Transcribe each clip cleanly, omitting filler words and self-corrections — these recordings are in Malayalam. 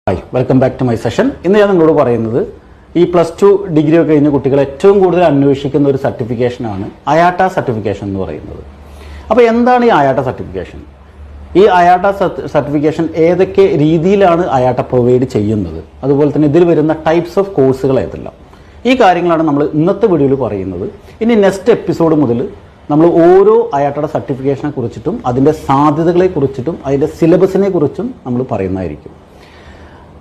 Hi, welcome back to my session. ഇന്ന് ഞാൻ നിങ്ങളോട് പറയുന്നത് ഈ +2 ഡിഗ്രി ഒക്കെ കഴിഞ്ഞ കുട്ടികൾ ഏറ്റവും കൂടുതൽ അന്വേഷിക്കുന്ന ഒരു സർട്ടിഫിക്കേഷനാണ് അയാട്ട സർട്ടിഫിക്കേഷൻ എന്ന് പറയുന്നത്. അപ്പോൾ എന്താണ് ഈ അയാട്ട സർട്ടിഫിക്കേഷൻ? ഈ അയാട്ട സർട്ടിഫിക്കേഷൻ ഏതൊക്കെ രീതിയിലാണ് അയാട്ട പ്രൊവൈഡ് ചെയ്യുന്നത്, അതുപോലെ തന്നെ ഇതിൽ വരുന്ന ടൈപ്സ് ഓഫ് കോഴ്സുകൾ ഏതെല്ലാം, ഈ കാര്യങ്ങളാണ് നമ്മൾ ഇന്നത്തെ വീഡിയോയിൽ പറയുന്നത്. ഇനി നെക്സ്റ്റ് എപ്പിസോഡ് മുതൽ നമ്മൾ ഓരോ അയാട്ടയുടെ സർട്ടിഫിക്കേഷനെ കുറിച്ചിട്ടും അതിൻ്റെ സാധ്യതകളെ കുറിച്ചിട്ടും അതിൻ്റെ സിലബസിനെ കുറിച്ചും നമ്മൾ പറയുന്നതായിരിക്കും.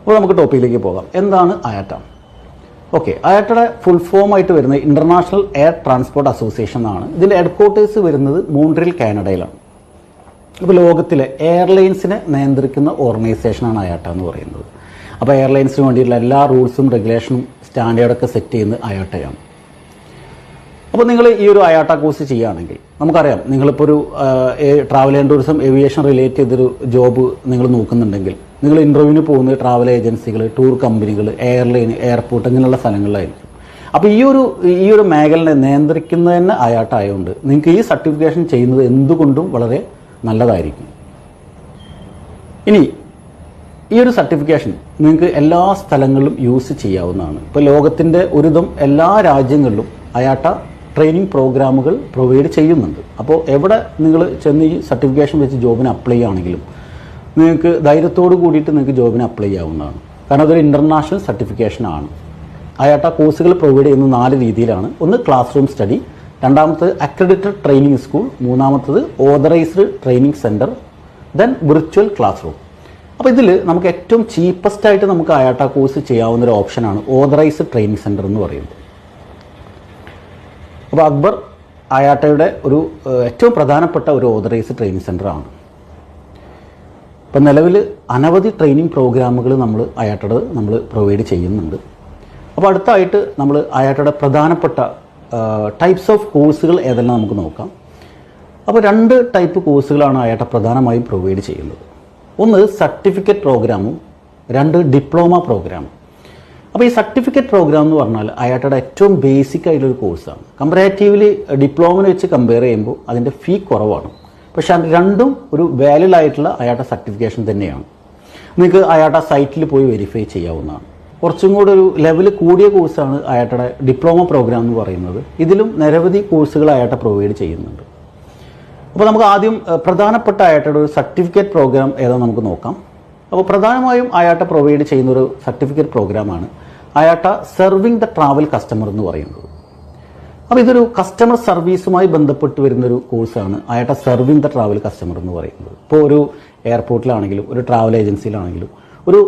അപ്പോൾ നമുക്ക് ടോപ്പിക്കിലേക്ക് പോകാം. എന്താണ് അയാട്ട? ഓക്കെ, അയാട്ടയുടെ ഫുൾ ഫോം ആയിട്ട് വരുന്നത് ഇന്റർനാഷണൽ എയർ ട്രാൻസ്പോർട്ട് അസോസിയേഷൻ ആണ്. ഇതിൻ്റെ ഹെഡ്ക്വാർട്ടേഴ്സ് വരുന്നത് മോൺട്രിയൽ, കാനഡയിലാണ്. അപ്പോൾ ലോകത്തിലെ എയർലൈൻസിനെ നിയന്ത്രിക്കുന്ന ഓർഗനൈസേഷനാണ് അയാട്ട എന്ന് പറയുന്നത്. അപ്പോൾ എയർലൈൻസിന് വേണ്ടിയിട്ടുള്ള എല്ലാ റൂൾസും റെഗുലേഷനും സ്റ്റാൻഡേർഡൊക്കെ സെറ്റ് ചെയ്യുന്നത് അയാട്ടയാണ്. അപ്പോൾ നിങ്ങൾ ഈ ഒരു അയാട്ട കോഴ്സ് ചെയ്യുകയാണെങ്കിൽ നമുക്കറിയാം, നിങ്ങളിപ്പോൾ ഒരു travel and tourism aviation relate ചെയ്തൊരു ജോബ് നിങ്ങൾ നോക്കുന്നുണ്ടെങ്കിൽ നിങ്ങൾ ഇൻ്റർവ്യൂവിന് പോകുന്നത് ട്രാവൽ ഏജൻസികൾ, ടൂർ കമ്പനികൾ, എയർലൈൻ, എയർപോർട്ട് ഇങ്ങനെയുള്ള സ്ഥലങ്ങളിലായിരിക്കും. അപ്പോൾ ഈ ഒരു മേഖലയെ നിയന്ത്രിക്കുന്നത് തന്നെ അയാട്ട ആയതുകൊണ്ട് നിങ്ങൾക്ക് ഈ സർട്ടിഫിക്കേഷൻ ചെയ്യുന്നത് എന്തുകൊണ്ടും വളരെ നല്ലതായിരിക്കും. ഇനി ഈ ഒരു സർട്ടിഫിക്കേഷൻ നിങ്ങൾക്ക് എല്ലാ സ്ഥലങ്ങളിലും യൂസ് ചെയ്യാവുന്നതാണ്. ഇപ്പോൾ ലോകത്തിൻ്റെ ഒരുവിധം എല്ലാ രാജ്യങ്ങളിലും അയാട്ട ട്രെയിനിങ് പ്രോഗ്രാമുകൾ പ്രൊവൈഡ് ചെയ്യുന്നുണ്ട്. അപ്പോൾ എവിടെ നിങ്ങൾ ചെന്ന് ഈ സർട്ടിഫിക്കേഷൻ വെച്ച് ജോബിന് അപ്ലൈ ചെയ്യുകയാണെങ്കിലും നിങ്ങൾക്ക് ധൈര്യത്തോട് കൂടിയിട്ട് നിങ്ങൾക്ക് ജോബിന് അപ്ലൈ ചെയ്യാവുന്നതാണ്. കാരണം അതൊരു ഇൻ്റർനാഷണൽ സർട്ടിഫിക്കേഷനാണ്. അയാട്ട കോഴ്സുകൾ പ്രൊവൈഡ് ചെയ്യുന്ന 4 രീതിയിലാണ്. ഒന്ന് ക്ലാസ് റൂം സ്റ്റഡി, രണ്ടാമത്തത് അക്രഡിറ്റഡ് ട്രെയിനിങ് സ്കൂൾ, മൂന്നാമത്തത് authorised training centre, then virtual class room. അപ്പോൾ ഇതിൽ നമുക്ക് ഏറ്റവും ചീപ്പസ്റ്റായിട്ട് നമുക്ക് അയാട്ട കോഴ്സ് ചെയ്യാവുന്ന ഒരു ഓപ്ഷനാണ് ഓതറൈസ്ഡ് ട്രെയിനിങ് സെൻറ്റർ എന്ന് പറയുന്നത്. അപ്പോൾ അക്ബർ അയാട്ടയുടെ ഒരു ഏറ്റവും പ്രധാനപ്പെട്ട ഒരു ഓതറൈസ്ഡ് ട്രെയിനിങ് സെൻ്ററാണ്. ഇപ്പം നിലവിൽ അനവധി ട്രെയിനിങ് പ്രോഗ്രാമുകൾ നമ്മൾ പ്രൊവൈഡ് ചെയ്യുന്നുണ്ട്. അപ്പോൾ അടുത്തായിട്ട് നമ്മൾ അയാട്ടയുടെ പ്രധാനപ്പെട്ട ടൈപ്സ് ഓഫ് കോഴ്സുകൾ ഏതെല്ലാം നമുക്ക് നോക്കാം. അപ്പോൾ 2 ടൈപ്പ് കോഴ്സുകളാണ് അയാട്ട പ്രധാനമായും പ്രൊവൈഡ് ചെയ്യുന്നത്. ഒന്ന് സർട്ടിഫിക്കറ്റ് പ്രോഗ്രാമും, 2 ഡിപ്ലോമ പ്രോഗ്രാമും. അപ്പോൾ ഈ സർട്ടിഫിക്കറ്റ് പ്രോഗ്രാം എന്ന് പറഞ്ഞാൽ അയാട്ടയുടെ ഏറ്റവും ബേസിക് ആയിട്ടുള്ളൊരു കോഴ്സാണ്. കമ്പാരാറ്റീവ്ലി ഡിപ്ലോമനെ വെച്ച് കമ്പയർ ചെയ്യുമ്പോൾ അതിൻ്റെ ഫീ കുറവാണ്. പക്ഷെ അത് രണ്ടും ഒരു വാലിഡ് ആയിട്ടുള്ള അയാട്ട സർട്ടിഫിക്കേഷൻ തന്നെയാണ്. നിങ്ങൾക്ക് അയാട്ട സൈറ്റിൽ പോയി വെരിഫൈ ചെയ്യാവുന്നതാണ്. കുറച്ചും കൂടെ ഒരു ലെവൽ കൂടിയ കോഴ്സാണ് അയാട്ടയുടെ ഡിപ്ലോമ പ്രോഗ്രാം എന്ന് പറയുന്നത്. ഇതിലും നിരവധി കോഴ്സുകൾ അയാട്ട പ്രൊവൈഡ് ചെയ്യുന്നുണ്ട്. അപ്പോൾ നമുക്ക് ആദ്യം പ്രധാനപ്പെട്ട അയാട്ടയുടെ ഒരു സർട്ടിഫിക്കറ്റ് പ്രോഗ്രാം ഏതാ നമുക്ക് നോക്കാം. അപ്പോൾ പ്രധാനമായും അയാട്ട പ്രൊവൈഡ് ചെയ്യുന്ന ഒരു സർട്ടിഫിക്കറ്റ് പ്രോഗ്രാമാണ് IATA serving the travel customer എന്ന് പറയുന്നത്. അപ്പോൾ ഇതൊരു കസ്റ്റമർ സർവീസുമായി ബന്ധപ്പെട്ട് വരുന്നൊരു കോഴ്സാണ് IATA serving the travel customer എന്ന് പറയുന്നത്. ഇപ്പോൾ ഒരു എയർപോർട്ടിലാണെങ്കിലും ഒരു ട്രാവൽ ഏജൻസിയിലാണെങ്കിലും ഒരു